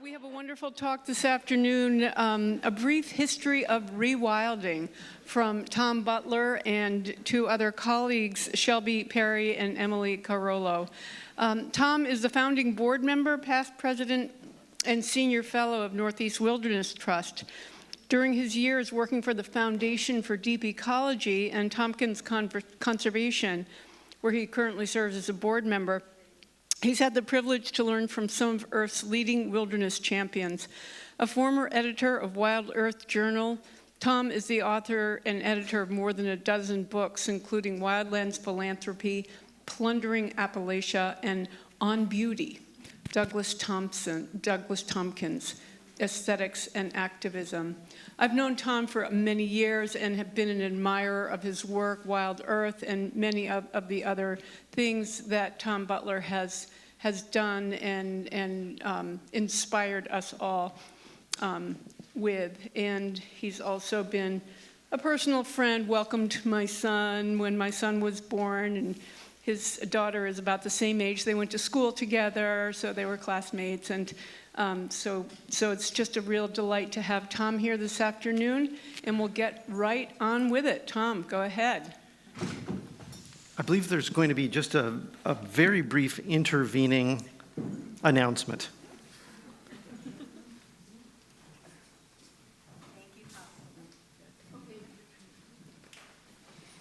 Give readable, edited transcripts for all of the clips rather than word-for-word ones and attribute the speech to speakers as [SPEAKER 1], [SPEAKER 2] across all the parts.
[SPEAKER 1] We have a wonderful talk this afternoon, a brief history of rewilding from Tom Butler and two other colleagues, Shelby Perry and Emily Carrollo. Tom is the founding board member, past president, and senior fellow of Northeast Wilderness Trust. During his years working for the Foundation for Deep Ecology and Tompkins Conservation, where he currently serves as a board member, he's had the privilege to learn from some of Earth's leading wilderness champions. A former editor of Wild Earth Journal, Tom is the author and editor of more than a dozen books, including Wildlands Philanthropy, Plundering Appalachia, and On Beauty, Douglas Tompkins, Aesthetics and Activism. I've known Tom for many years and have been an admirer of his work, Wild Earth, and many of the other things that Tom Butler has done and inspired us all with. And he's also been a personal friend, welcomed my son when my son was born, and his daughter is about the same age. They went to school together, so they were classmates. And so it's just a real delight to have Tom here this afternoon, and we'll get right on with it. Tom, go ahead.
[SPEAKER 2] I believe there's going to be just a very brief intervening announcement.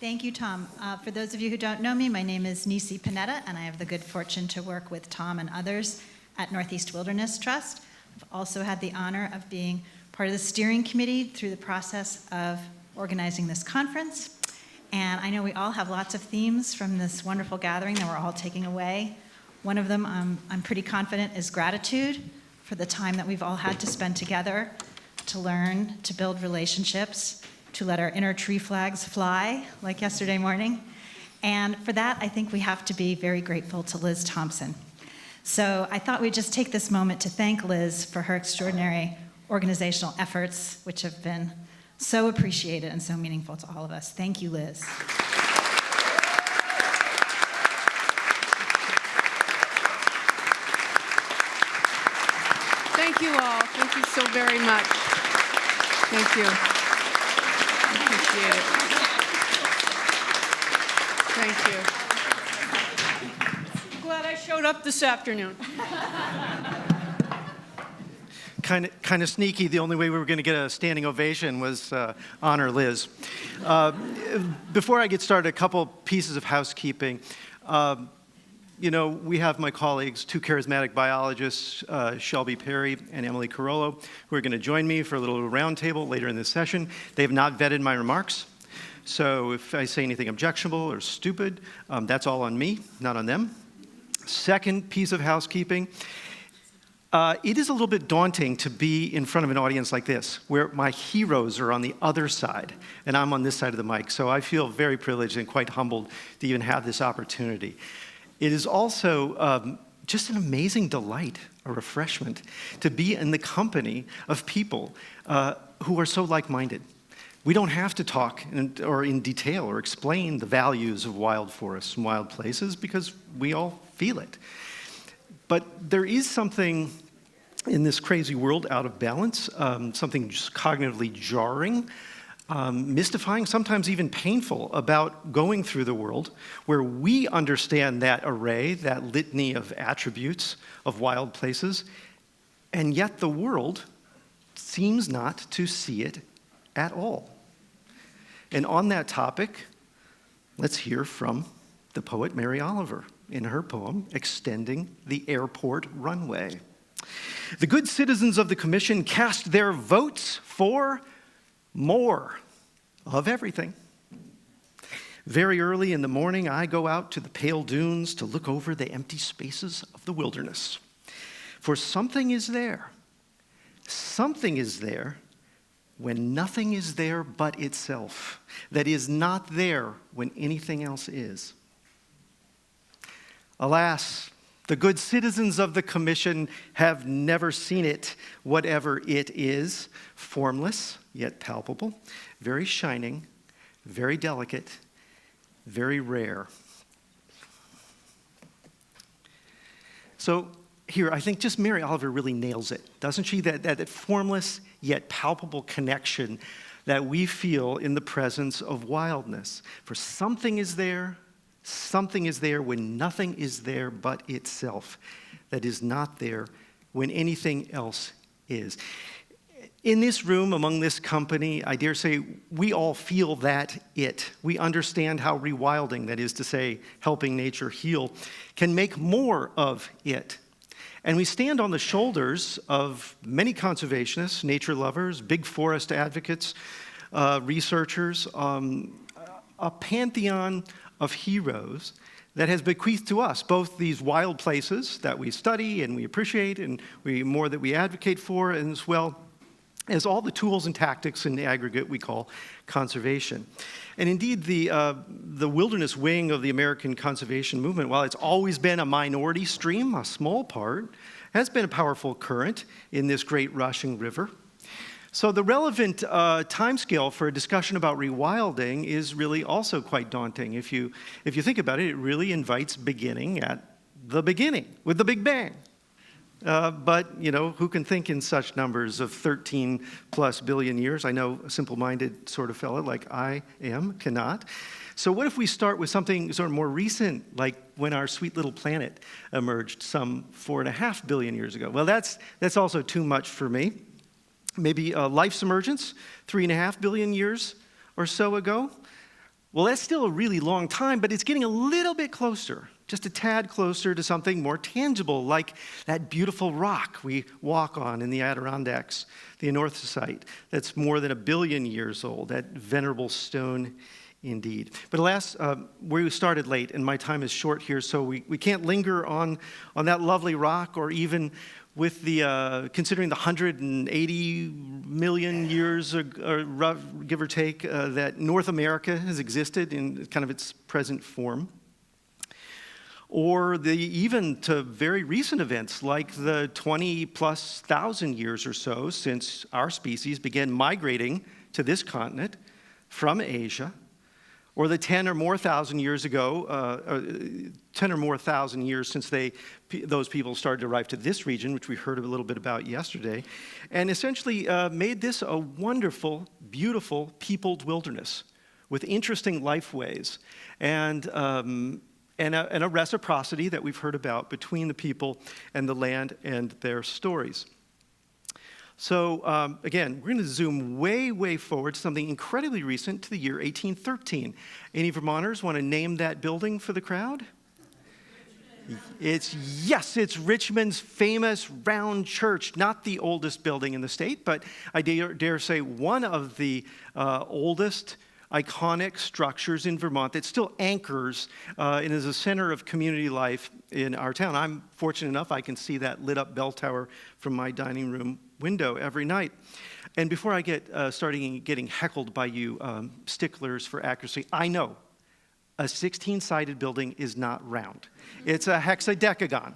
[SPEAKER 3] Thank you, Tom. For those of you who don't know me, my name is Nisi Panetta, and I have the good fortune to work with Tom and others at Northeast Wilderness Trust. I've also had the honor of being part of the steering committee through the process of organizing this conference. And I know we all have lots of themes from this wonderful gathering that we're all taking away. One of them, I'm pretty confident, is gratitude for the time that we've all had to spend together to learn, to build relationships, to let our inner tree flags fly, like yesterday morning. And for that, I think we have to be very grateful to Liz Thompson. So I thought we'd just take this moment to thank Liz for her extraordinary organizational efforts, which have been so appreciated and so meaningful to all of us. Thank you, Liz.
[SPEAKER 1] Thank you all. Thank you so very much. Thank you. I appreciate it. Thank you. Glad I showed up this afternoon.
[SPEAKER 2] Kind of sneaky. The only way we were going to get a standing ovation was honor Liz. Before I get started, a couple pieces of housekeeping. We have my colleagues, two charismatic biologists, Shelby Perry and Emily Carrollo, who are going to join me for a little roundtable later in this session. They have not vetted my remarks. So if I say anything objectionable or stupid, that's all on me, not on them. Second piece of housekeeping. It is a little bit daunting to be in front of an audience like this, where my heroes are on the other side, and I'm on this side of the mic. So I feel very privileged and quite humbled to even have this opportunity. It is also just an amazing delight, a refreshment, to be in the company of people who are so like-minded. We don't have to talk in detail or explain the values of wild forests and wild places because we all feel it. But there is something in this crazy world out of balance, something just cognitively jarring, mystifying, sometimes even painful about going through the world where we understand that array, that litany of attributes of wild places, and yet the world seems not to see it at all. And on that topic, let's hear from the poet Mary Oliver in her poem, Extending the Airport Runway. The good citizens of the commission cast their votes for more of everything. Very early in the morning, I go out to the pale dunes to look over the empty spaces of the wilderness. For something is there. Something is there when nothing is there but itself, that is not there when anything else is. Alas, the good citizens of the commission have never seen it, whatever it is, formless yet palpable, very shining, very delicate, very rare. So here, I think just Mary Oliver really nails it, doesn't she? That formless yet palpable connection that we feel in the presence of wildness. For something is there when nothing is there but itself, that is not there when anything else is. In this room, among this company, I dare say, we all feel that it. We understand how rewilding, that is to say, helping nature heal, can make more of it. And we stand on the shoulders of many conservationists, nature lovers, big forest advocates, researchers, a pantheon of heroes that has bequeathed to us both these wild places that we study and we appreciate and more that we advocate for, and as well as all the tools and tactics in the aggregate we call conservation. And indeed, the wilderness wing of the American conservation movement, while it's always been a minority stream, a small part, has been a powerful current in this great rushing river. So the relevant timescale for a discussion about rewilding is really also quite daunting. If you think about it, it really invites beginning at the beginning, with the Big Bang. But, who can think in such numbers of 13 plus billion years? I know a simple-minded sort of fellow like I am cannot. So what if we start with something sort of more recent, like when our sweet little planet emerged some 4.5 billion years ago? Well, that's also too much for me. Maybe life's emergence, 3.5 billion years or so ago. Well, that's still a really long time, but it's getting a little bit closer, just a tad closer to something more tangible, like that beautiful rock we walk on in the Adirondacks, the anorthosite, that's more than 1 billion years old, that venerable stone indeed. But alas, we started late, and my time is short here, so we can't linger on that lovely rock, or even with the considering the 180 million years, give or take, that North America has existed in kind of its present form. Or even to very recent events like the 20+ thousand years or so since our species began migrating to this continent from Asia, or the 10 or more thousand years ago, 10 or more thousand years since those people started to arrive to this region, which we heard a little bit about yesterday, and essentially made this a wonderful, beautiful, peopled wilderness with interesting lifeways and a reciprocity that we've heard about between the people and the land and their stories. So again, we're going to zoom way, way forward to something incredibly recent, to the year 1813. Any Vermonters want to name that building for the crowd? It's Richmond's famous round church, not the oldest building in the state, but I dare say one of the oldest iconic structures in Vermont that still anchors and is a center of community life in our town. I'm fortunate enough I can see that lit up bell tower from my dining room window every night. And before I get starting getting heckled by you sticklers for accuracy, I know a 16-sided building is not round. It's a hexadecagon.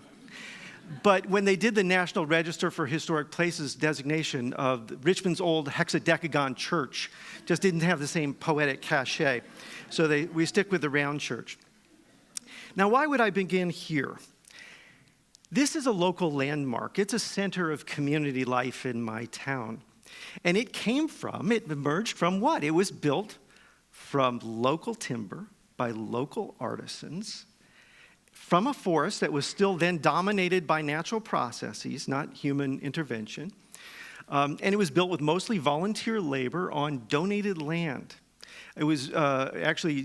[SPEAKER 2] But when they did the National Register for Historic Places designation of Richmond's old hexadecagon church, just didn't have the same poetic cachet. So we stick with the round church. Now, why would I begin here? This is a local landmark. It's a center of community life in my town. And it emerged from what? It was built from local timber by local artisans, from a forest that was still then dominated by natural processes, not human intervention. And it was built with mostly volunteer labor on donated land. It was actually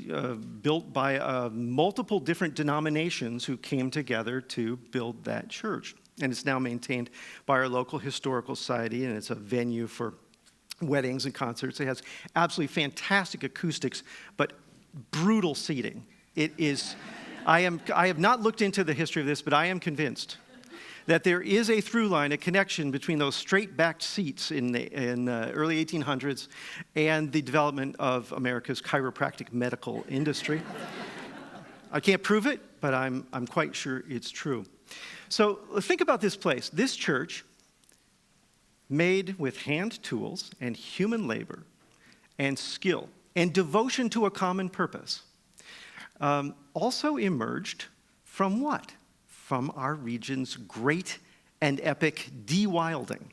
[SPEAKER 2] built by multiple different denominations who came together to build that church. And it's now maintained by our local historical society, and it's a venue for weddings and concerts. It has absolutely fantastic acoustics, but brutal seating. It is... I have not looked into the history of this, but I am convinced that there is a through line, a connection between those straight-backed seats in the early 1800s and the development of America's chiropractic medical industry. I can't prove it, but I'm quite sure it's true. So think about this place. This church, made with hand tools and human labor and skill and devotion to a common purpose, also emerged from what? from our region's great and epic de-wilding.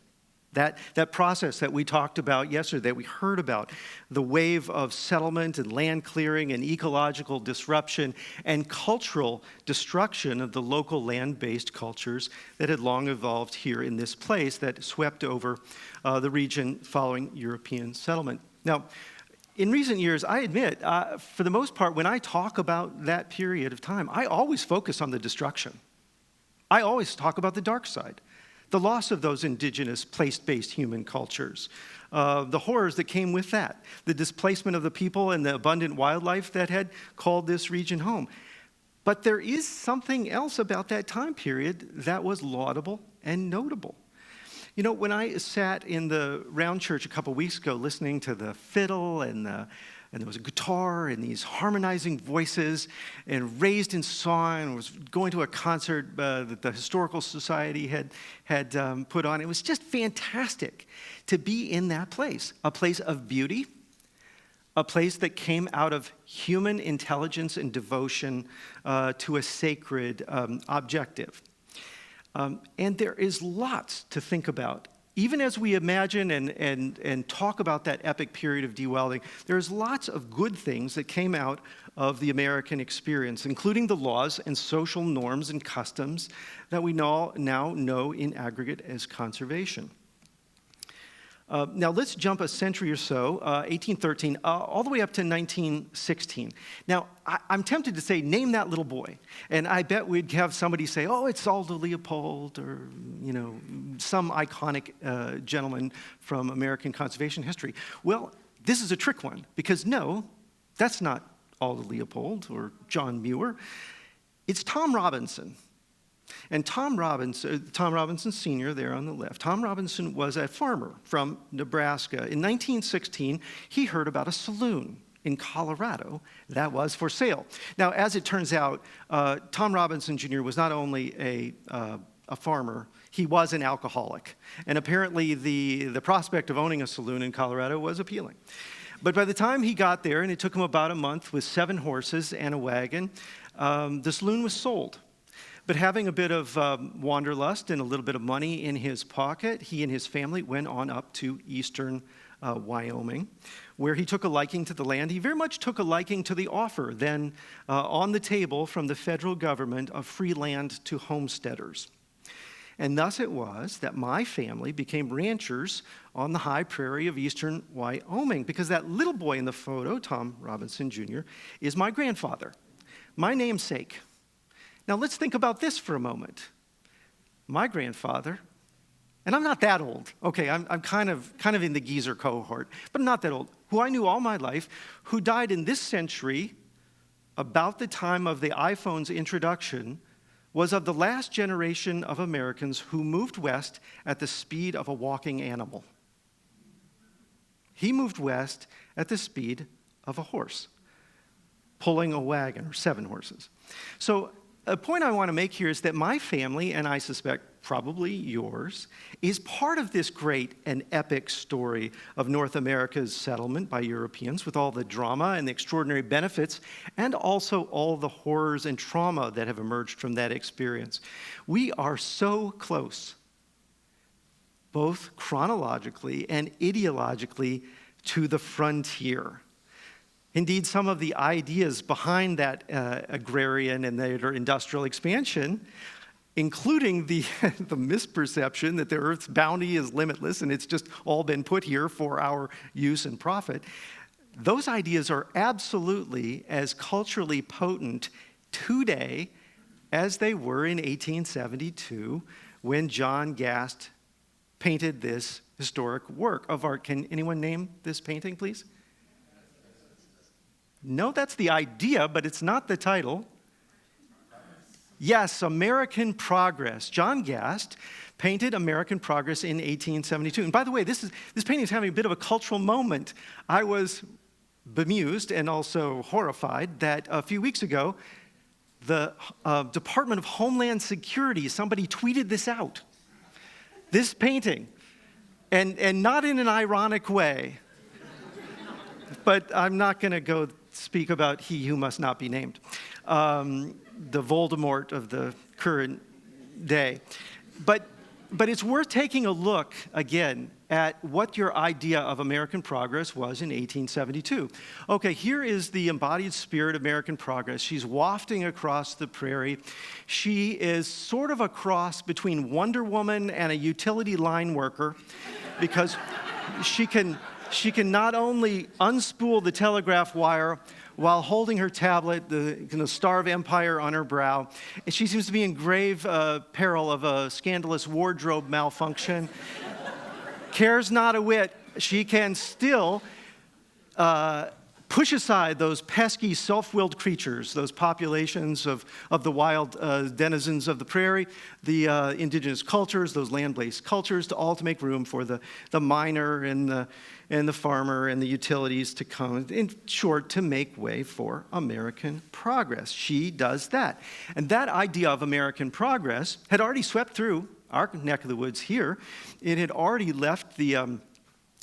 [SPEAKER 2] That process that we talked about yesterday, that we heard about, the wave of settlement and land clearing and ecological disruption and cultural destruction of the local land-based cultures that had long evolved here in this place that swept over the region following European settlement. Now, in recent years, I admit, for the most part, when I talk about that period of time, I always focus on the destruction. I always talk about the dark side. The loss of those indigenous place-based human cultures, the horrors that came with that, the displacement of the people and the abundant wildlife that had called this region home. But there is something else about that time period that was laudable and notable. You know, when I sat in the round church a couple weeks ago listening to the fiddle and there was a guitar and these harmonizing voices and raised in song, and was going to a concert that the Historical Society had put on. It was just fantastic to be in that place, a place of beauty, a place that came out of human intelligence and devotion to a sacred objective. And there is lots to think about. Even as we imagine and talk about that epic period of de-wilding, there's lots of good things that came out of the American experience, including the laws and social norms and customs that we now know in aggregate as conservation. Now let's jump a century or so, 1813, all the way up to 1916. Now, I'm tempted to say, name that little boy. And I bet we'd have somebody say, oh, it's Aldo Leopold, or, you know, some iconic gentleman from American conservation history. Well, this is a trick one, because no, that's not Aldo Leopold or John Muir. It's Tom Robinson. And Tom Robinson Sr. there on the left, Tom Robinson was a farmer from Nebraska. In 1916, he heard about a saloon in Colorado that was for sale. Now, as it turns out, Tom Robinson Jr. was not only a farmer, he was an alcoholic. And apparently the prospect of owning a saloon in Colorado was appealing. But by the time he got there, and it took him about a month with 7 horses and a wagon, the saloon was sold. But having a bit of wanderlust and a little bit of money in his pocket, he and his family went on up to eastern Wyoming, where he took a liking to the land. He very much took a liking to the offer then on the table from the federal government of free land to homesteaders. And thus it was that my family became ranchers on the high prairie of eastern Wyoming, because that little boy in the photo, Tom Robinson Jr., is my grandfather, my namesake. Now let's think about this for a moment. My grandfather, and I'm not that old. Okay, I'm kind of in the geezer cohort, but I'm not that old. Who I knew all my life, who died in this century, about the time of the iPhone's introduction, was of the last generation of Americans who moved west at the speed of a walking animal. He moved west at the speed of a horse, pulling a wagon, or 7 horses. So a point I want to make here is that my family, and I suspect probably yours, is part of this great and epic story of North America's settlement by Europeans, with all the drama and the extraordinary benefits, and also all the horrors and trauma that have emerged from that experience. We are so close, both chronologically and ideologically, to the frontier. Indeed, some of the ideas behind that agrarian and their industrial expansion, including the misperception that the Earth's bounty is limitless and it's just all been put here for our use and profit, those ideas are absolutely as culturally potent today as they were in 1872 when John Gast painted this historic work of art. Can anyone name this painting, please? No, that's the idea, but it's not the title. Yes, American Progress. John Gast painted American Progress in 1872. And by the way, this painting is having a bit of a cultural moment. I was bemused and also horrified that a few weeks ago, the Department of Homeland Security, somebody tweeted this out. This painting, and not in an ironic way. But I'm not going to go speak about he who must not be named. The Voldemort of the current day. But it's worth taking a look again at what your idea of American progress was in 1872. Okay, here is the embodied spirit of American progress. She's wafting across the prairie. She is sort of a cross between Wonder Woman and a utility line worker, because she can not only unspool the telegraph wire while holding her tablet, the Star of Empire on her brow. And she seems to be in grave peril of a scandalous wardrobe malfunction. Cares not a whit. She can still push aside those pesky, self-willed creatures, those populations of the wild denizens of the prairie, the indigenous cultures, those land-based cultures, to make room for the miner and the farmer and the utilities to come, in short, to make way for American progress. She does that. And that idea of American progress had already swept through our neck of the woods here. It had already left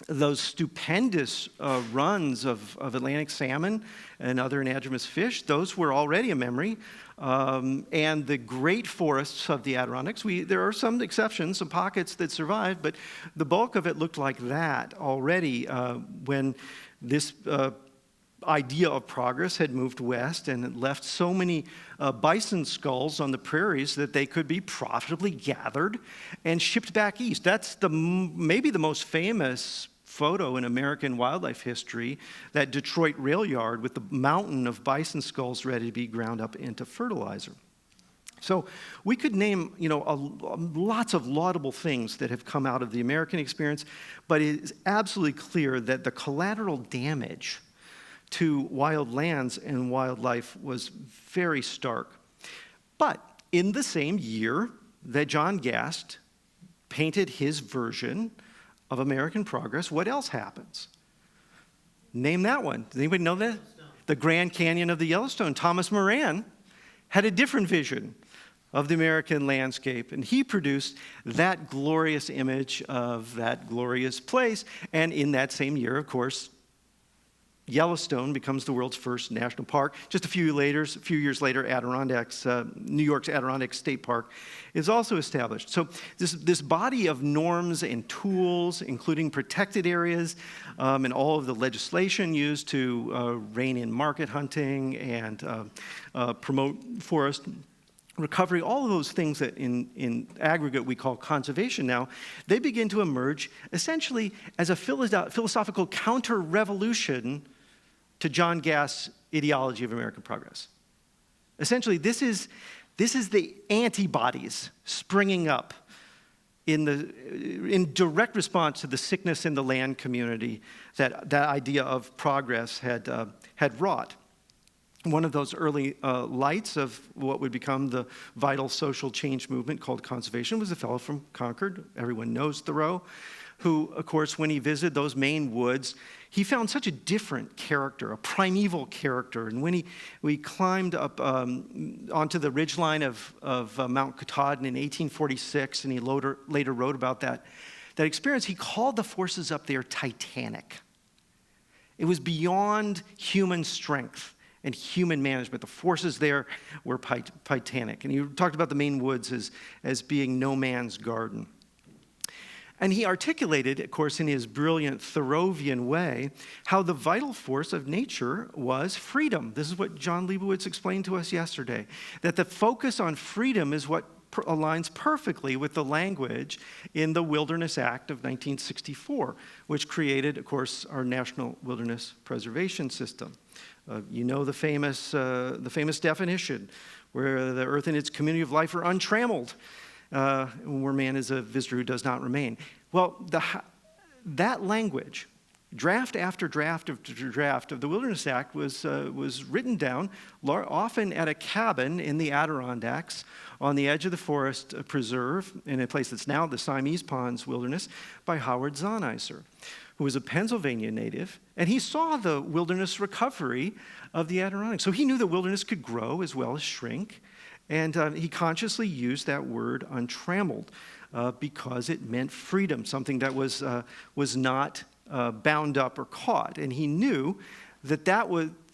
[SPEAKER 2] those stupendous runs of Atlantic salmon and other anadromous fish. Those were already a memory. And the great forests of the Adirondacks, there are some exceptions, some pockets that survived, but the bulk of it looked like that already when this idea of progress had moved west, and it left so many bison skulls on the prairies that they could be profitably gathered and shipped back east. That's maybe the most famous photo in American wildlife history, that Detroit rail yard with the mountain of bison skulls ready to be ground up into fertilizer. So we could name, lots of laudable things that have come out of the American experience, but it is absolutely clear that the collateral damage to wild lands and wildlife was very stark. But in the same year that John Gast painted his version of American progress, what else happens? Name that one. Does anybody know that? The Grand Canyon of the Yellowstone. Thomas Moran had a different vision of the American landscape, and he produced that glorious image of that glorious place. And in that same year, of course, Yellowstone becomes the world's first national park. Just a few years later, New York's Adirondack State Park is also established. So this body of norms and tools, including protected areas and all of the legislation used to rein in market hunting and promote forest recovery, all of those things that in aggregate we call conservation now, they begin to emerge essentially as a philosophical counter-revolution to John Gast's ideology of American progress. Essentially, this is the antibodies springing up in direct response to the sickness in the land community that idea of progress had wrought. One of those early lights of what would become the vital social change movement called conservation was a fellow from Concord. Everyone knows Thoreau, who, of course, when he visited those Maine woods, he found such a different character, a primeval character. And when we climbed up onto the ridgeline of Mount Katahdin in 1846, and he later wrote about that experience, he called the forces up there titanic. It was beyond human strength and human management. The forces there were titanic. And he talked about the Maine woods as being no man's garden. And he articulated, of course, in his brilliant Thoreauvian way, how the vital force of nature was freedom. This is what John Leibowitz explained to us yesterday, that the focus on freedom is what aligns perfectly with the language in the Wilderness Act of 1964, which created, of course, our National Wilderness Preservation System. You know the famous definition, where the earth and its community of life are untrammeled, where man is a visitor who does not remain. Well, that language, draft after draft after draft of the Wilderness Act was written down, often at a cabin in the Adirondacks on the edge of the forest preserve, in a place that's now the Siamese Ponds Wilderness, by Howard Zahniser, who was a Pennsylvania native, and he saw the wilderness recovery of the Adirondacks. So he knew the wilderness could grow as well as shrink, and he consciously used that word untrammeled because it meant freedom, something that was not bound up or caught. And he knew that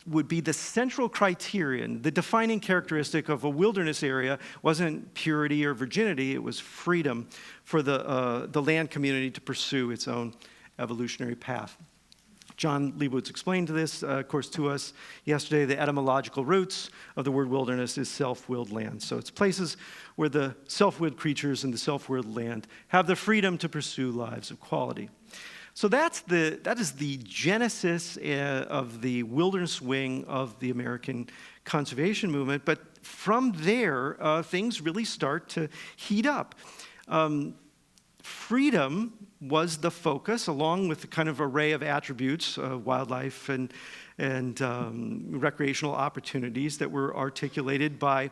[SPEAKER 2] would be the central criterion, the defining characteristic of a wilderness area wasn't purity or virginity, it was freedom for the land community to pursue its own evolutionary path. John Leibowitz explained this, of course, to us yesterday. The etymological roots of the word wilderness is self-willed land. So it's places where the self-willed creatures and the self-willed land have the freedom to pursue lives of quality. So that is the genesis of the wilderness wing of the American conservation movement. But from there, things really start to heat up. Freedom was the focus, along with the kind of array of attributes, wildlife and recreational opportunities that were articulated by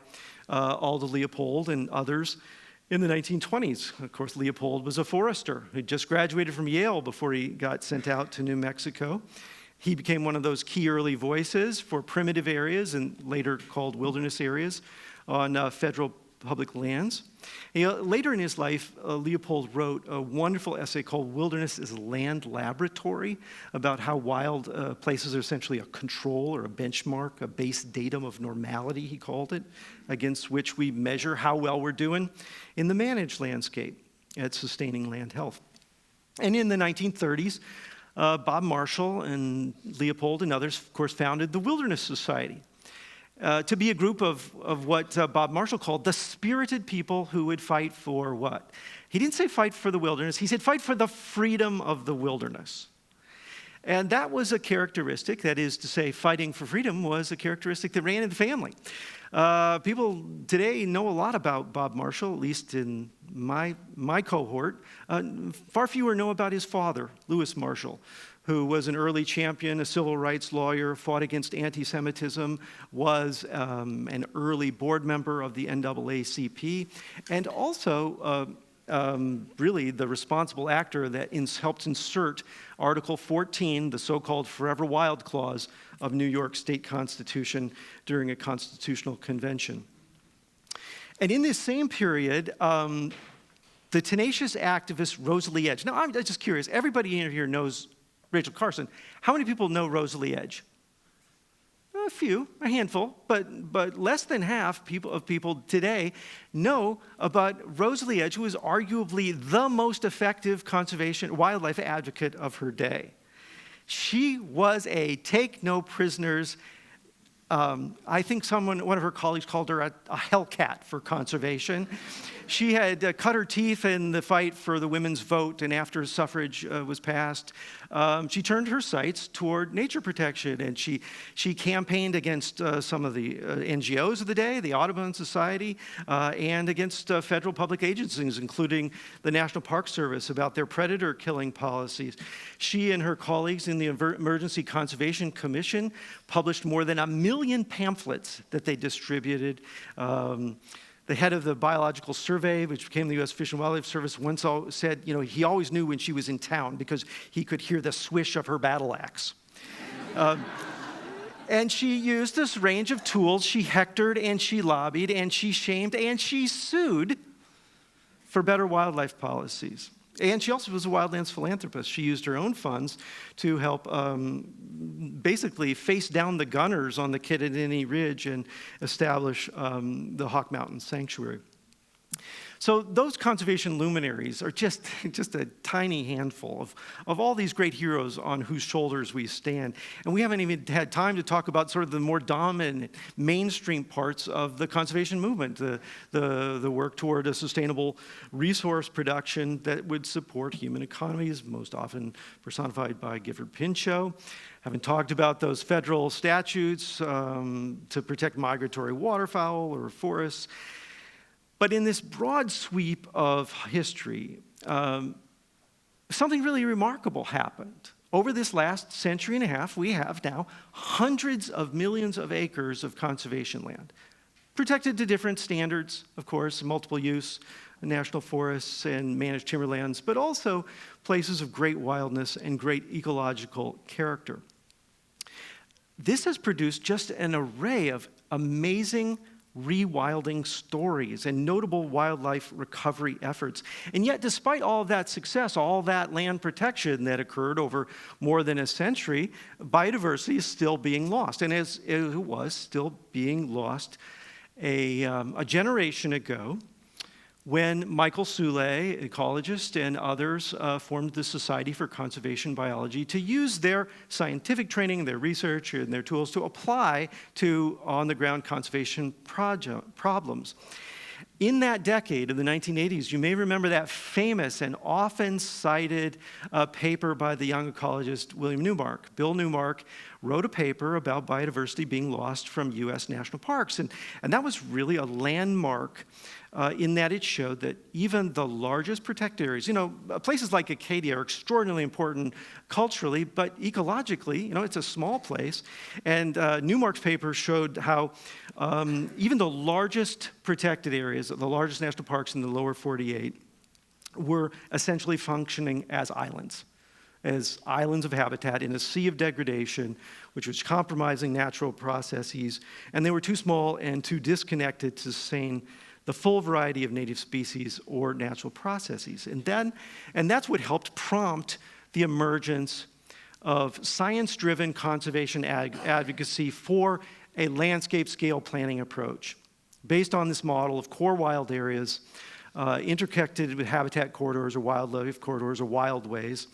[SPEAKER 2] Alda Leopold and others in the 1920s. Of course, Leopold was a forester. He just graduated from Yale before he got sent out to New Mexico. He became one of those key early voices for primitive areas and later called wilderness areas on federal public lands. Later in his life, Leopold wrote a wonderful essay called Wilderness is a Land Laboratory, about how wild places are essentially a control or a benchmark, a base datum of normality, he called it, against which we measure how well we're doing in the managed landscape at sustaining land health. And in the 1930s, Bob Marshall and Leopold and others, of course, founded the Wilderness Society. To be a group of what Bob Marshall called the spirited people who would fight for what? He didn't say fight for the wilderness, he said fight for the freedom of the wilderness. And that was a characteristic, that is to say, fighting for freedom was a characteristic that ran in the family. People today know a lot about Bob Marshall, at least in my cohort. Far fewer know about his father, Lewis Marshall, who was an early champion, a civil rights lawyer, fought against anti-Semitism, was an early board member of the NAACP, and also really the responsible actor that helped insert Article 14, the so-called Forever Wild Clause of New York State Constitution during a constitutional convention. And in this same period, the tenacious activist Rosalie Edge. Now, I'm just curious, everybody in here knows Rachel Carson. How many people know Rosalie Edge? A few, a handful, but less than half of people today know about Rosalie Edge, who was arguably the most effective conservation wildlife advocate of her day. She was a take no prisoners. I think one of her colleagues called her a hellcat for conservation. She had cut her teeth in the fight for the women's vote, and after suffrage was passed, she turned her sights toward nature protection, and she campaigned against some of the NGOs of the day, the Audubon Society, and against federal public agencies, including the National Park Service, about their predator killing policies. She and her colleagues in the Emergency Conservation Commission published more than 1 million pamphlets that they distributed. The head of the Biological Survey, which became the U.S. Fish and Wildlife Service, once said, he always knew when she was in town because he could hear the swish of her battle axe. And she used this range of tools. She hectored and she lobbied and she shamed and she sued for better wildlife policies. And she also was a wildlands philanthropist. She used her own funds to help basically face down the gunners on the Kittatinny Ridge and establish the Hawk Mountain Sanctuary. So those conservation luminaries are just a tiny handful of all these great heroes on whose shoulders we stand. And we haven't even had time to talk about sort of the more dominant mainstream parts of the conservation movement, the work toward a sustainable resource production that would support human economies, most often personified by Gifford Pinchot. Haven't talked about those federal statutes to protect migratory waterfowl or forests. But in this broad sweep of history, something really remarkable happened. Over this last century and a half, we have now hundreds of millions of acres of conservation land, protected to different standards, of course, multiple use, national forests and managed timberlands, but also places of great wildness and great ecological character. This has produced just an array of amazing rewilding stories and notable wildlife recovery efforts. And yet, despite all of that success, all that land protection that occurred over more than a century, biodiversity is still being lost. And as it was still being lost a generation ago, when Michael Soule, ecologist, and others formed the Society for Conservation Biology to use their scientific training, their research, and their tools to apply to on-the-ground conservation problems. In that decade of the 1980s, you may remember that famous and often cited paper by the young ecologist William Newmark. Bill Newmark wrote a paper about biodiversity being lost from U.S. national parks. And that was really a landmark in that it showed that even the largest protected areas, places like Acadia are extraordinarily important culturally, but ecologically, it's a small place. And Newmark's paper showed how even the largest protected areas, the largest national parks in the lower 48, were essentially functioning as islands of habitat in a sea of degradation, which was compromising natural processes, and they were too small and too disconnected to sustain the full variety of native species or natural processes. And that's what helped prompt the emergence of science-driven conservation advocacy for a landscape scale planning approach based on this model of core wild areas interconnected with habitat corridors or wildlife corridors or wildways,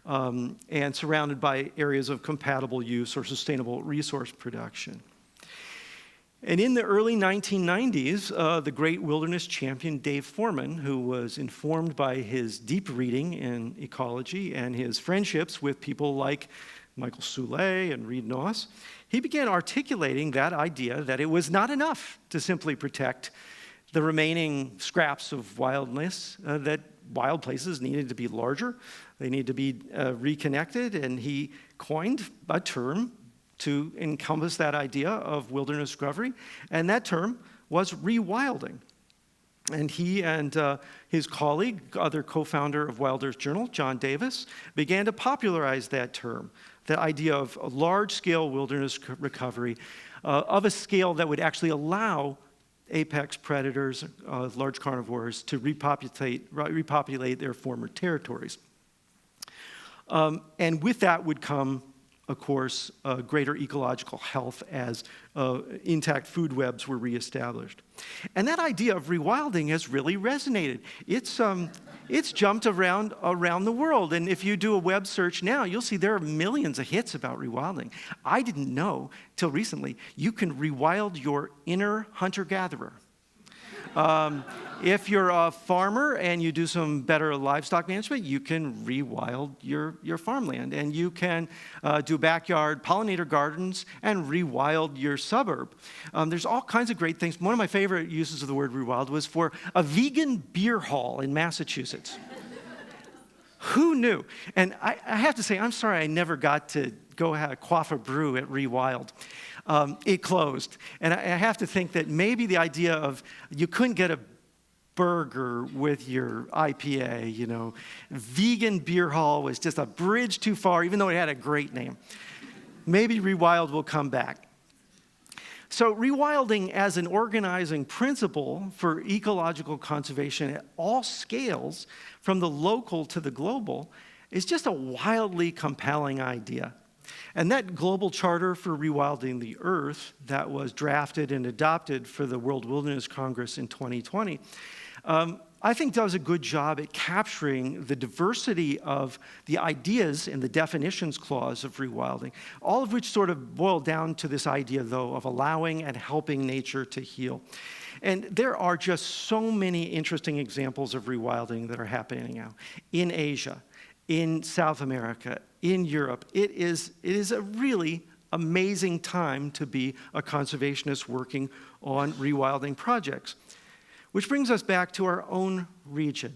[SPEAKER 2] and surrounded by areas of compatible use or sustainable resource production. And in the early 1990s, the great wilderness champion Dave Foreman, who was informed by his deep reading in ecology and his friendships with people like Michael Soule and Reed Noss, he began articulating that idea that it was not enough to simply protect the remaining scraps of wildness, that wild places needed to be larger, they needed to be reconnected, and he coined a term to encompass that idea of wilderness discovery, and that term was rewilding. And he and his colleague, other co-founder of Wild Earth Journal, John Davis, began to popularize that term, the idea of a large-scale wilderness recovery of a scale that would actually allow apex predators, large carnivores, to repopulate their former territories. And with that would come, of course, greater ecological health as intact food webs were reestablished. And that idea of rewilding has really resonated. It's jumped around the world. And if you do a web search now, you'll see there are millions of hits about rewilding. I didn't know till recently you can rewild your inner hunter-gatherer. If you're a farmer and you do some better livestock management, you can rewild your farmland, and you can do backyard pollinator gardens and rewild your suburb. There's all kinds of great things. One of my favorite uses of the word rewild was for a vegan beer hall in Massachusetts. Who knew? And I have to say, I'm sorry I never got to go quaff a brew at Rewild. It closed. And I have to think that maybe the idea of you couldn't get a burger with your IPA, vegan beer hall was just a bridge too far, even though it had a great name. Maybe Rewild will come back. So rewilding as an organizing principle for ecological conservation at all scales, from the local to the global, is just a wildly compelling idea. And that global charter for rewilding the earth that was drafted and adopted for the World Wilderness Congress in 2020, I think does a good job at capturing the diversity of the ideas in the definitions clause of rewilding, all of which sort of boil down to this idea, though, of allowing and helping nature to heal. And there are just so many interesting examples of rewilding that are happening now in Asia, in South America, in Europe. It is a really amazing time to be a conservationist working on rewilding projects. Which brings us back to our own region.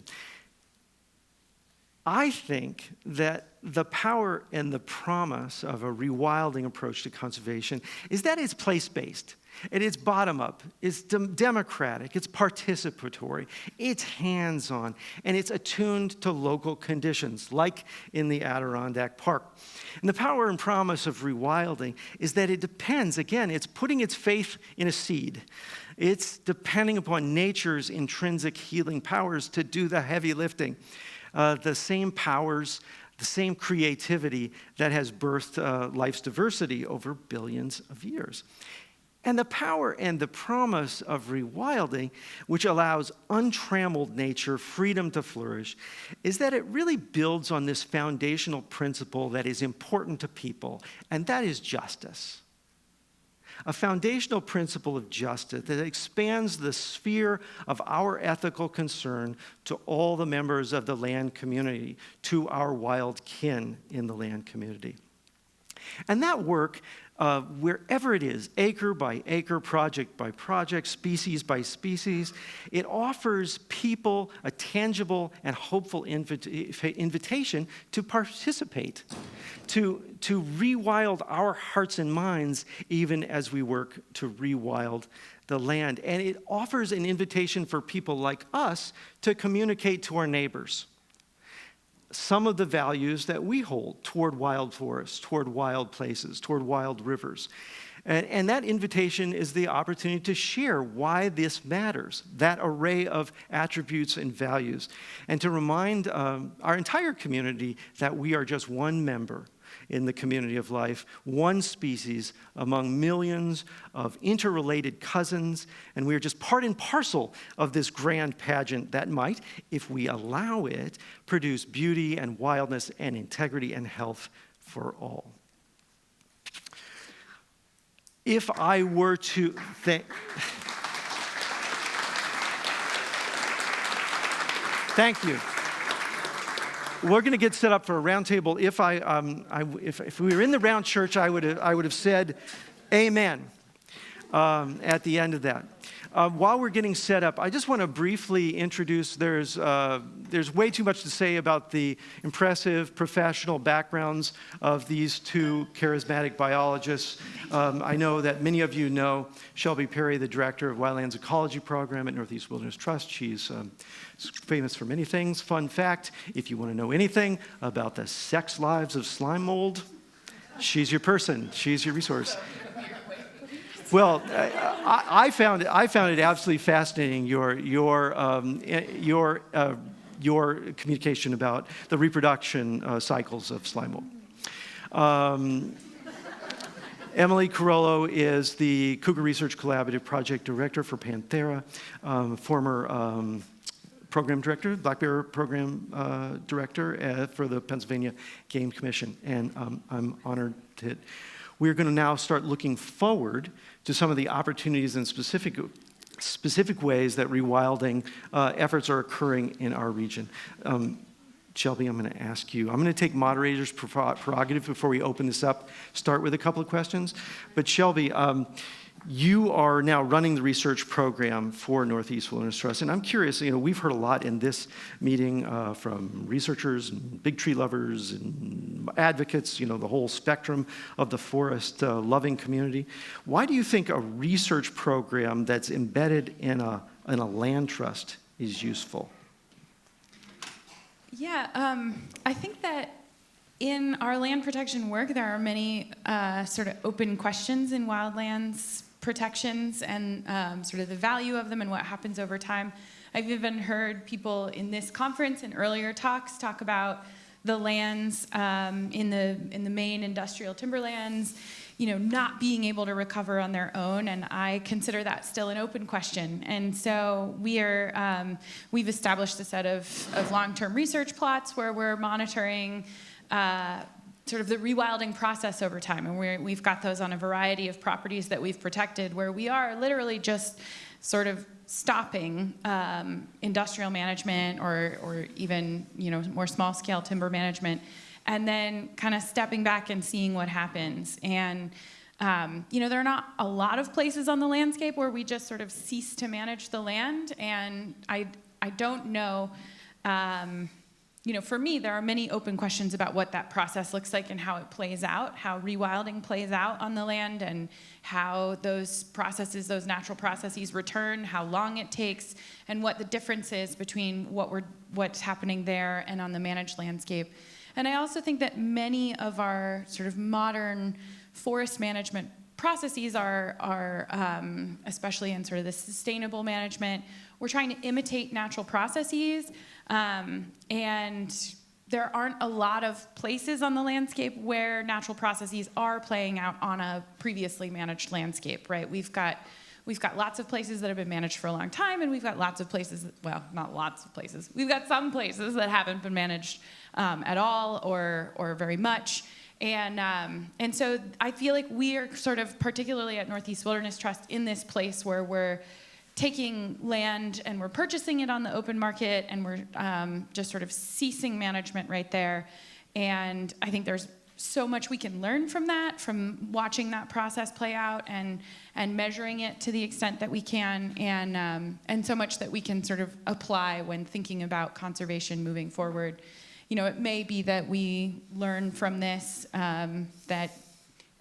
[SPEAKER 2] I think that the power and the promise of a rewilding approach to conservation is that it's place-based. And it's bottom-up, it's democratic, it's participatory, it's hands-on, and it's attuned to local conditions, like in the Adirondack Park. And the power and promise of rewilding is that it depends, again, it's putting its faith in a seed. It's depending upon nature's intrinsic healing powers to do the heavy lifting. The same powers, the same creativity that has birthed life's diversity over billions of years. And the power and the promise of rewilding, which allows untrammeled nature freedom to flourish, is that it really builds on this foundational principle that is important to people, and that is justice. A foundational principle of justice that expands the sphere of our ethical concern to all the members of the land community, to our wild kin in the land community. And that work, wherever it is, acre by acre, project by project, species by species, it offers people a tangible and hopeful invitation to participate, to rewild our hearts and minds even as we work to rewild the land. And it offers an invitation for people like us to communicate to our neighbors some of the values that we hold toward wild forests, toward wild places, toward wild rivers. And that invitation is the opportunity to share why this matters, that array of attributes and values, and to remind our entire community that we are just one member in the community of life, one species among millions of interrelated cousins, and we are just part and parcel of this grand pageant that might, if we allow it, produce beauty and wildness and integrity and health for all. If I were to think... Thank you. We're going to get set up for a round table. If we were in the round church, I would have said amen at the end of that. While we're getting set up, I just want to briefly introduce, there's way too much to say about the impressive professional backgrounds of these two charismatic biologists. I know that many of you know Shelby Perry, the director of Wildlands Ecology Program at Northeast Wilderness Trust. She's famous for many things. Fun fact, if you want to know anything about the sex lives of slime mold, she's your person. She's your resource. Well, I found it absolutely fascinating, your communication about the reproduction cycles of slime mold. Emily Carrollo is the Cougar Research Collaborative Project Director for Panthera, former Program Director, Black Bear Program Director for the Pennsylvania Game Commission, and I'm honored that we're going to now start looking forward to some of the opportunities and specific ways that rewilding efforts are occurring in our region. Shelby, I'm going to ask you. I'm going to take moderator's prerogative before we open this up, start with a couple of questions. But Shelby, you are now running the research program for Northeast Wilderness Trust, and I'm curious, we've heard a lot in this meeting from researchers and big tree lovers and advocates, the whole spectrum of the forest loving community. Why do you think a research program that's embedded in a land trust is useful?
[SPEAKER 4] Yeah, I think that in our land protection work, there are many sort of open questions in wildlands protections and sort of the value of them and what happens over time. I've even heard people in this conference and earlier talks talk about the lands in the main industrial timberlands, not being able to recover on their own, and I consider that still an open question. And so we've established a set of long-term research plots where we're monitoring sort of the rewilding process over time, and we've got those on a variety of properties that we've protected, where we are literally just sort of stopping industrial management or even more small-scale timber management, and then kind of stepping back and seeing what happens. And there are not a lot of places on the landscape where we just sort of cease to manage the land, and I don't know for me, there are many open questions about what that process looks like and how it plays out, how rewilding plays out on the land, and how those processes, those natural processes return, how long it takes, and what the difference is between what's happening there and on the managed landscape. And I also think that many of our sort of modern forest management processes are especially in sort of the sustainable management, we're trying to imitate natural processes, and there aren't a lot of places on the landscape where natural processes are playing out on a previously managed landscape, right? We've got lots of places that have been managed for a long time, and we've got lots of places, well, not lots of places. We've got some places that haven't been managed at all or very much. And so I feel like we are sort of, particularly at Northeast Wilderness Trust, in this place where we're taking land and we're purchasing it on the open market, and we're just sort of ceasing management right there. And I think there's so much we can learn from that, from watching that process play out and measuring it to the extent that we can, and so much that we can sort of apply when thinking about conservation moving forward. It may be that we learn from this that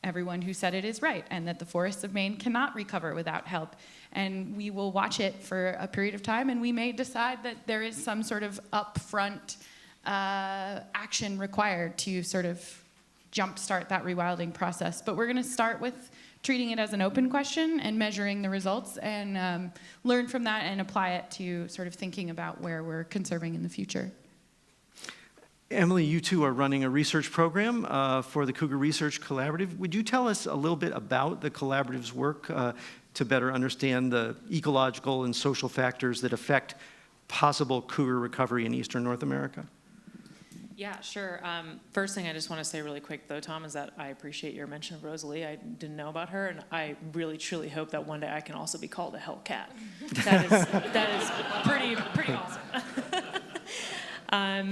[SPEAKER 4] everyone who said it is right, and that the forests of Maine cannot recover without help. And we will watch it for a period of time, and we may decide that there is some sort of upfront action required to sort of jumpstart that rewilding process. But we're going to start with treating it as an open question and measuring the results, and learn from that and apply it to sort of thinking about where we're conserving in the future.
[SPEAKER 2] Emily, you two are running a research program for the Cougar Research Collaborative. Would you tell us a little bit about the collaborative's work to better understand the ecological and social factors that affect possible cougar recovery in eastern North America?
[SPEAKER 5] Yeah, sure. First thing I just want to say really quick, though, Tom, is that I appreciate your mention of Rosalie. I didn't know about her, and I really, truly hope that one day I can also be called a Hellcat. That is pretty awesome.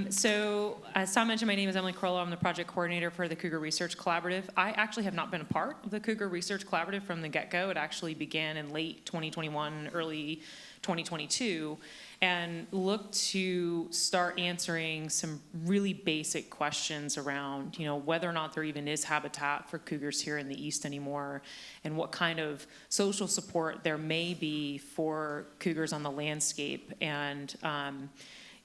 [SPEAKER 5] So, as Tom mentioned, my name is Emily Carrollo. I'm the project coordinator for the Cougar Research Collaborative. I actually have not been a part of the Cougar Research Collaborative from the get-go. It actually began in late 2021, early 2022, and looked to start answering some really basic questions around, whether or not there even is habitat for cougars here in the East anymore, and what kind of social support there may be for cougars on the landscape. And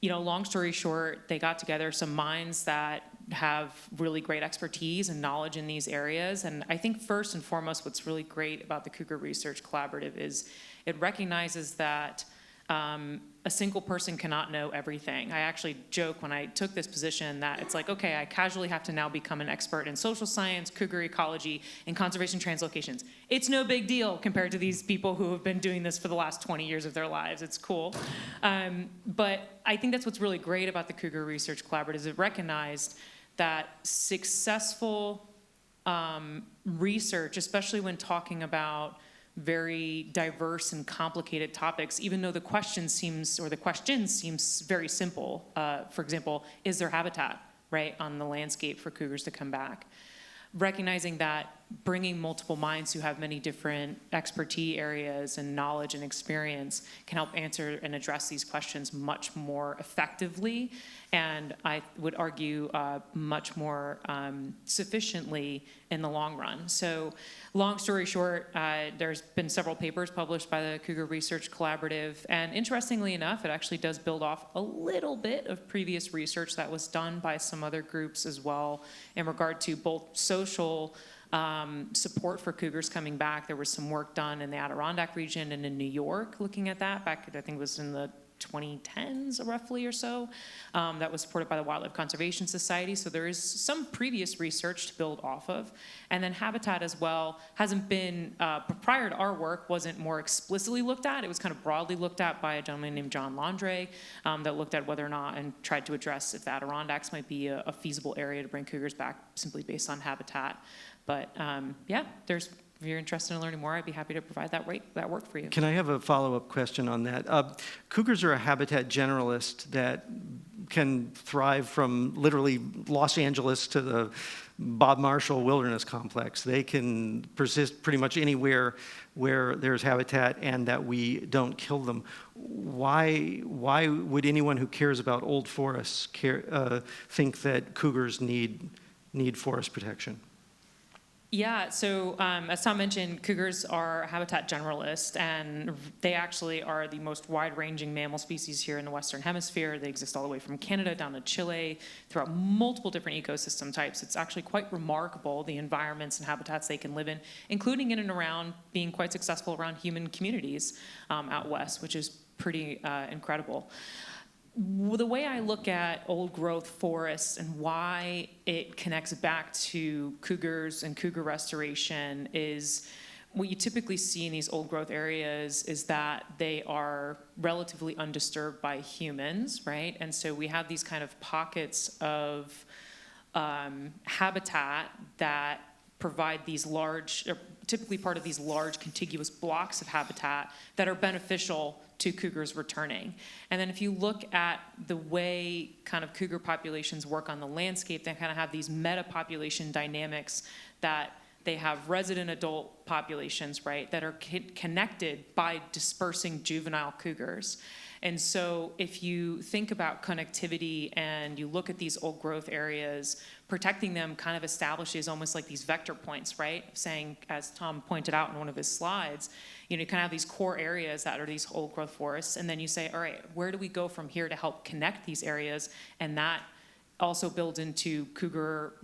[SPEAKER 5] long story short, they got together some minds that have really great expertise and knowledge in these areas. And I think first and foremost, what's really great about the Cougar Research Collaborative is it recognizes that a single person cannot know everything. I actually joke when I took this position that it's like, okay, I casually have to now become an expert in social science, cougar ecology, and conservation translocations. It's no big deal compared to these people who have been doing this for the last 20 years of their lives. It's cool. But I think that's what's really great about the Cougar Research Collaborative is it recognized that successful research, especially when talking about very diverse and complicated topics, even though the question seems very simple. For example, is there habitat, right, on the landscape for cougars to come back? Recognizing that bringing multiple minds who have many different expertise areas and knowledge and experience can help answer and address these questions much more effectively, and I would argue much more sufficiently in the long run. So long story short, there's been several papers published by the Cougar Research Collaborative, and interestingly enough, it actually does build off a little bit of previous research that was done by some other groups as well in regard to both social support for cougars coming back. There was some work done in the Adirondack region and in New York looking at that back, I think it was in the 2010s roughly or so, that was supported by the Wildlife Conservation Society. So there is some previous research to build off of. And then habitat as well hasn't been, prior to our work, wasn't more explicitly looked at. It was kind of broadly looked at by a gentleman named John Landre that looked at whether or not and tried to address if the Adirondacks might be a feasible area to bring cougars back simply based on habitat. But yeah, if you're interested in learning more, I'd be happy to provide that work for you.
[SPEAKER 2] Can I have a follow-up question on that? Cougars are a habitat generalist that can thrive from literally Los Angeles to the Bob Marshall Wilderness Complex. They can persist pretty much anywhere where there's habitat and that we don't kill them. Why would anyone who cares about old forests think that cougars need forest protection?
[SPEAKER 5] Yeah, so as Tom mentioned, cougars are habitat generalists, and they actually are the most wide-ranging mammal species here in the Western Hemisphere. They exist all the way from Canada down to Chile, throughout multiple different ecosystem types. It's actually quite remarkable, the environments and habitats they can live in, including in and around being quite successful around human communities out west, which is pretty incredible. The way I look at old growth forests and why it connects back to cougars and cougar restoration is what you typically see in these old growth areas is that they are relatively undisturbed by humans, right? And so we have these kind of pockets of habitat that provide these large, or typically part of these large contiguous blocks of habitat that are beneficial to cougars returning. And then if you look at the way kind of cougar populations work on the landscape, they kind of have these meta-population dynamics that they have resident adult populations, right, that are connected by dispersing juvenile cougars. And so if you think about connectivity and you look at these old growth areas, protecting them kind of establishes almost like these vector points, right? Saying, as Tom pointed out in one of his slides, you kind of have these core areas that are these old growth forests, and then you say, all right, where do we go from here to help connect these areas? And that also builds into cougar,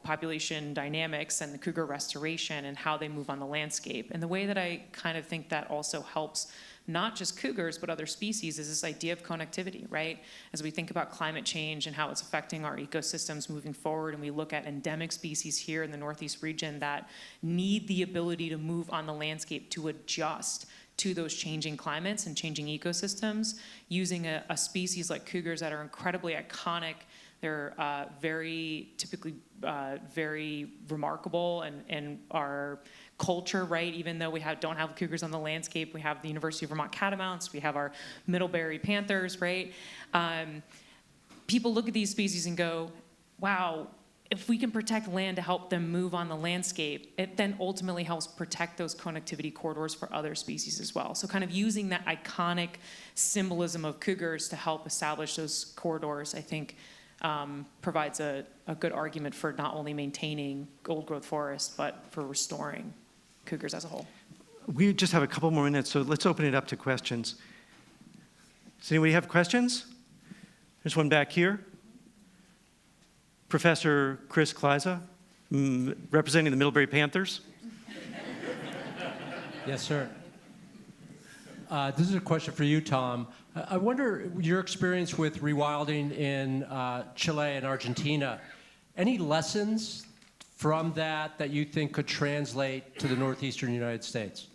[SPEAKER 5] population dynamics and the cougar restoration and how they move on the landscape. And the way that I kind of think that also helps not just cougars, but other species is this idea of connectivity, right? As we think about climate change and how it's affecting our ecosystems moving forward, and we look at endemic species here in the Northeast region that need the ability to move on the landscape to adjust to those changing climates and changing ecosystems, using a species like cougars that are incredibly iconic. They're typically very remarkable and are culture, right? Even though we don't have cougars on the landscape, we have the University of Vermont catamounts, we have our Middlebury panthers, right? People look at these species and go, wow, if we can protect land to help them move on the landscape, it then ultimately helps protect those connectivity corridors for other species as well. So kind of using that iconic symbolism of cougars to help establish those corridors, I think provides a good argument for not only maintaining old growth forests, but for restoring cougars as a whole.
[SPEAKER 2] We just have a couple more minutes, so let's open it up to questions. Does anybody have questions? There's one back here. Professor Chris Kleiza, representing the Middlebury Panthers.
[SPEAKER 6] Yes, sir. This is a question for you, Tom. I wonder your experience with rewilding in Chile and Argentina. Any lessons from that you think could translate to the northeastern United States?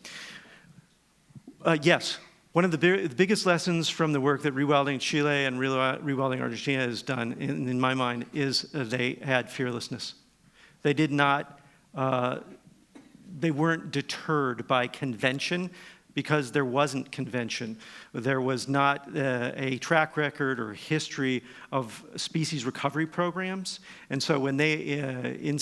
[SPEAKER 2] Yes. One of the biggest lessons from the work that Rewilding Chile and Rewilding Argentina has done, in my mind, is they had fearlessness. They did not, they weren't deterred by convention because there wasn't convention. There was not a track record or history of species recovery programs. And so when they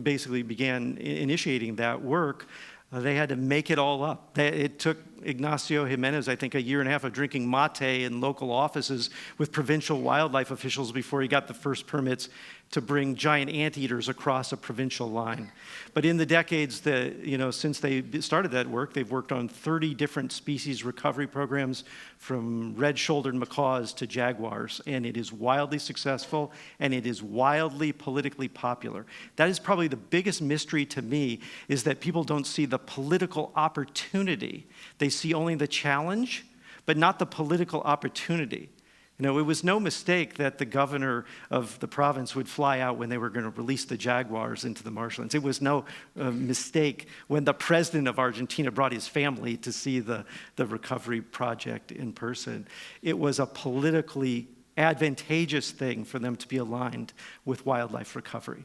[SPEAKER 2] basically began initiating that work, they had to make it all up. It took Ignacio Jimenez, I think, a year and a half of drinking mate in local offices with provincial wildlife officials before he got the first permits to bring giant anteaters across a provincial line. But in the decades since they started that work, they've worked on 30 different species recovery programs, from red-shouldered macaws to jaguars, and it is wildly successful, and it is wildly politically popular. That is probably the biggest mystery to me, is that people don't see the political opportunity. They see only the challenge, but not the political opportunity. It was no mistake that the governor of the province would fly out when they were going to release the jaguars into the marshlands. It was no mistake when the president of Argentina brought his family to see the recovery project in person. It was a politically advantageous thing for them to be aligned with wildlife recovery.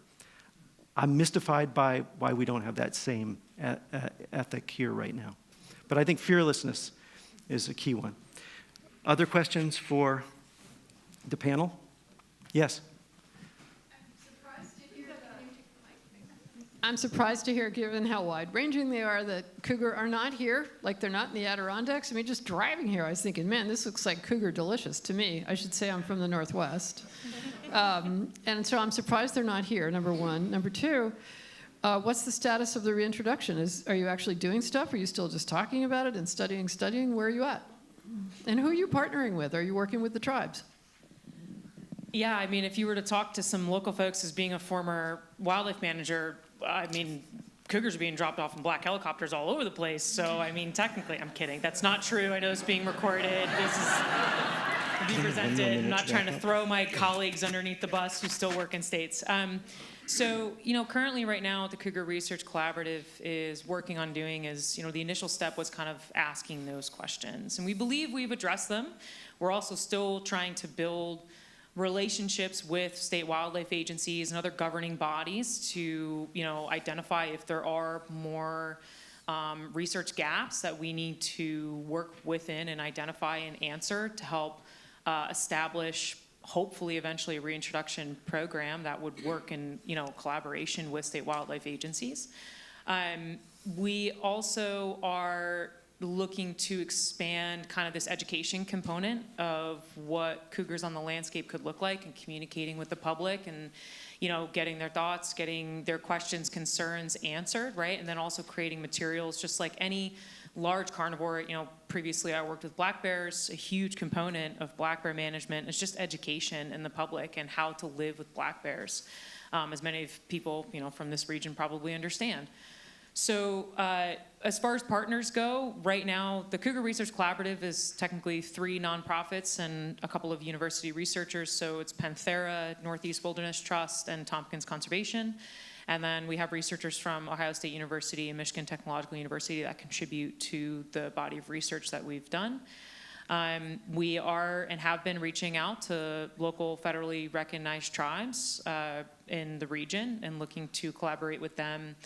[SPEAKER 2] I'm mystified by why we don't have that same ethic here right now. But I think fearlessness is a key one. Other questions for the panel? Yes?
[SPEAKER 1] I'm surprised to hear that.
[SPEAKER 7] I'm surprised to hear, given how wide-ranging they are, that cougar are not here, like they're not in the Adirondacks. I mean, just driving here, I was thinking, man, this looks like cougar delicious to me. I should say I'm from the Northwest. And so I'm surprised they're not here, number one. Number two, what's the status of the reintroduction? Are you actually doing stuff? Are you still just talking about it and studying? Where are you at? And who are you partnering with? Are you working with the tribes?
[SPEAKER 5] Yeah, I mean, if you were to talk to some local folks, as being a former wildlife manager, I mean, cougars are being dropped off in black helicopters all over the place. So, I mean, technically, I'm kidding. That's not true. I know it's being recorded. This is to be presented. I'm not trying to throw my colleagues underneath the bus who still work in states. So, currently right now, what the Cougar Research Collaborative is working on doing is, the initial step was kind of asking those questions. And we believe we've addressed them. We're also still trying to build relationships with state wildlife agencies and other governing bodies to, identify if there are more research gaps that we need to work within and identify and answer to help establish, hopefully eventually, a reintroduction program that would work in, collaboration with state wildlife agencies. We also are looking to expand kind of this education component of what cougars on the landscape could look like and communicating with the public and, getting their thoughts, getting their questions, concerns answered, right? And then also creating materials just like any large carnivore. Previously I worked with black bears. A huge component of black bear management is just education in the public and how to live with black bears, as many people, from this region probably understand. So as far as partners go, right now, the Cougar Research Collaborative is technically 3 nonprofits and a couple of university researchers. So it's Panthera, Northeast Wilderness Trust, and Tompkins Conservation. And then we have researchers from Ohio State University and Michigan Technological University that contribute to the body of research that we've done. We are and have been reaching out to local federally recognized tribes in the region and looking to collaborate with them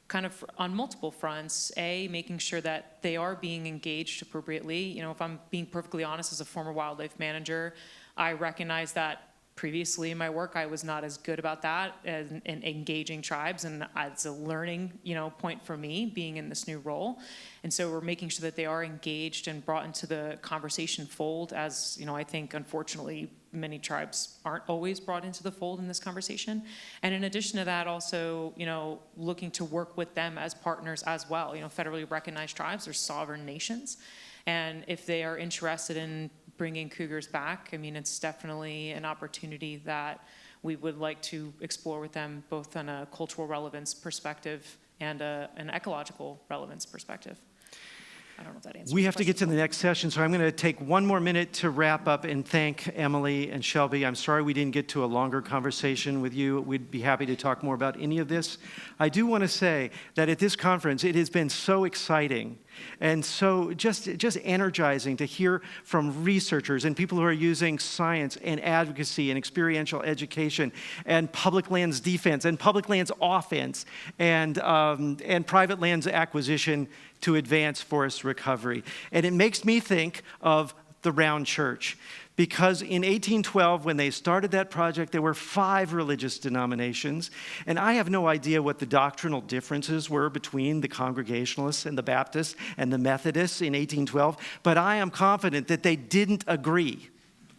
[SPEAKER 5] kind of on multiple fronts. Making sure that they are being engaged appropriately. If I'm being perfectly honest, as a former wildlife manager, I recognize that previously in my work, I was not as good about that and engaging tribes, and it's a learning, point for me being in this new role. And so we're making sure that they are engaged and brought into the conversation fold, as I think unfortunately many tribes aren't always brought into the fold in this conversation. And in addition to that, also, looking to work with them as partners as well. Federally recognized tribes are sovereign nations, and if they are interested in bringing cougars back, it's definitely an opportunity that we would like to explore with them, both on a cultural relevance perspective and an ecological relevance perspective. I don't know if that answers.
[SPEAKER 2] We have to get to the next session, so I'm going to take one more minute to wrap up and thank Emily and Shelby. I'm sorry we didn't get to a longer conversation with you. We'd be happy to talk more about any of this. I do want to say that at this conference, it has been so exciting and so just energizing to hear from researchers and people who are using science and advocacy and experiential education and public lands defense and public lands offense and private lands acquisition to advance forest recovery. And it makes me think of the Round Church, because in 1812, when they started that project, there were 5 religious denominations, and I have no idea what the doctrinal differences were between the Congregationalists and the Baptists and the Methodists in 1812, but I am confident that they didn't agree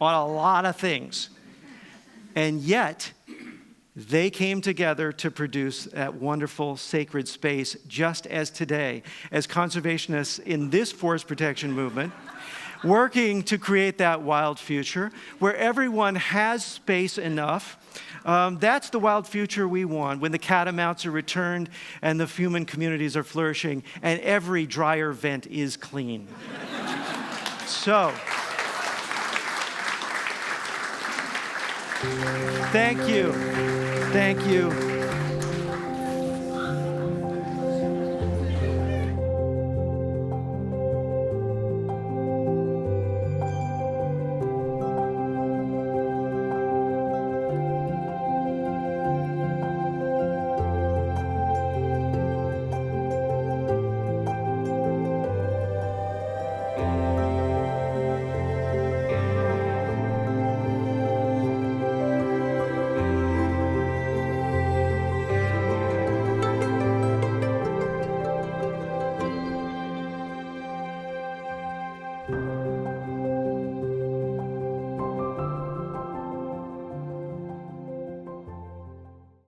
[SPEAKER 2] on a lot of things. And yet, they came together to produce that wonderful sacred space, just as today, as conservationists in this forest protection movement, working to create that wild future where everyone has space enough. That's the wild future we want, when the catamounts are returned and the human communities are flourishing and every dryer vent is clean. So, thank you. Thank you.